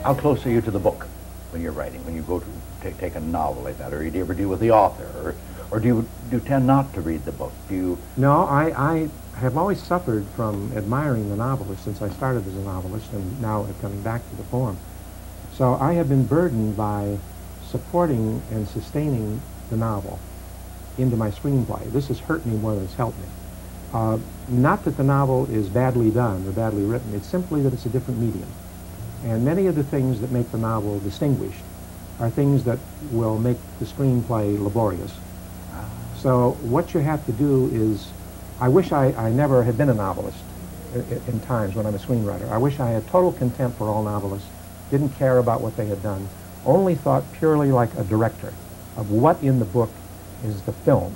How close are you to the book when you're writing, when you go to take a novel like that, or do you ever deal with the author, or do you tend not to read the book? Do you? No, I have always suffered from admiring the novelist since I started as a novelist and now coming back to the poem. So I have been burdened by supporting and sustaining the novel into my screenplay. This has hurt me more than it's helped me. Not that the novel is badly done or badly written, it's simply that it's a different medium. And many of the things that make the novel distinguished are things that will make the screenplay laborious. So what you have to do is, I wish I never had been a novelist in times when I'm a screenwriter. I wish I had total contempt for all novelists, didn't care about what they had done, only thought purely like a director of what in the book is the film,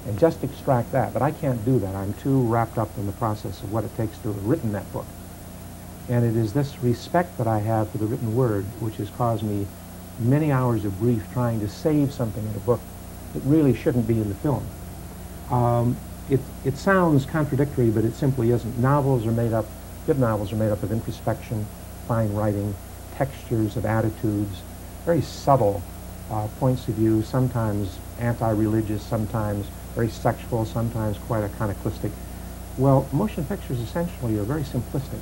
and just extract that. But I can't do that. I'm too wrapped up in the process of what it takes to have written that book. And it is this respect that I have for the written word which has caused me many hours of grief trying to save something in a book that really shouldn't be in the film. It sounds contradictory, but it simply isn't. Novels are made up, good novels are made up of introspection, fine writing, textures of attitudes, very subtle points of view, sometimes anti-religious, sometimes very sexual, sometimes quite iconoclastic. Well, motion pictures essentially are very simplistic.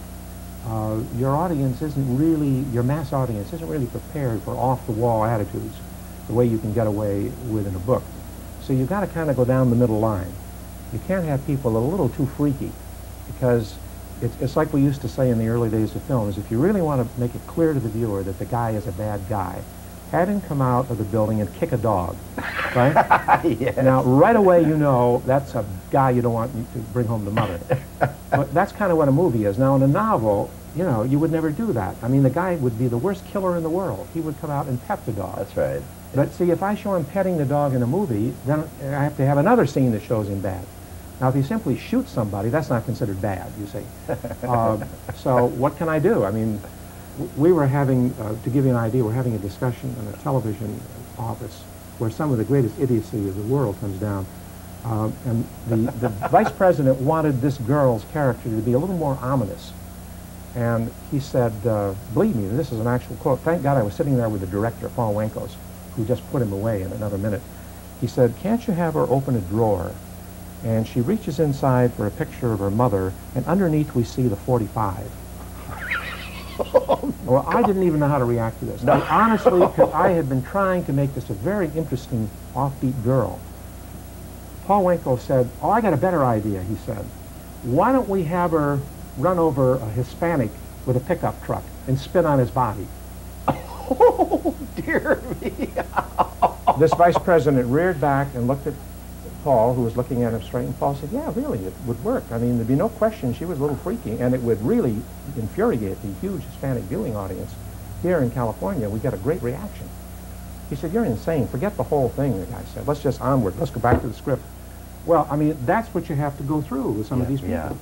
Your audience isn't really, your mass audience isn't really prepared for off-the-wall attitudes the way you can get away with in a book. So you've got to kind of go down the middle line. You can't have people a little too freaky, because it's like we used to say in the early days of films, if you really want to make it clear to the viewer that the guy is a bad guy, have him come out of the building and kick a dog, right? Yes. Now, right away you know that's a guy you don't want to bring home to mother. But that's kind of what a movie is. Now, in a novel, you know, you would never do that. I mean, the guy would be the worst killer in the world. He would come out and pet the dog. That's right. But see, if I show him petting the dog in a movie, then I have to have another scene that shows him bad. Now, if he simply shoots somebody, that's not considered bad, you see. So what can I do? I mean, we were having, to give you an idea, we're having a discussion in a television office where some of the greatest idiocy of the world comes down. And the vice president wanted this girl's character to be a little more ominous. And he said, believe me, this is an actual quote. Thank God I was sitting there with the director, Paul Wankos, who just put him away in another minute. He said, can't you have her open a drawer? And she reaches inside for a picture of her mother, and underneath we see the 45. Oh, well, I didn't even know how to react to this. No. Honestly, because I had been trying to make this a very interesting, offbeat girl. Paul Wankos said, oh, I got a better idea, he said. Why don't we have her run over a Hispanic with a pickup truck and spin on his body? Oh, dear me. This vice president reared back and looked at Paul, who was looking at him straight, and Paul said, yeah, really, it would work. I mean, there'd be no question she was a little freaky, and it would really infuriate the huge Hispanic viewing audience. Here in California, we got a great reaction. He said, you're insane. Forget the whole thing, the guy said. Let's just onward. Let's go back to the script. Well, I mean, that's what you have to go through with some of these people. Yeah.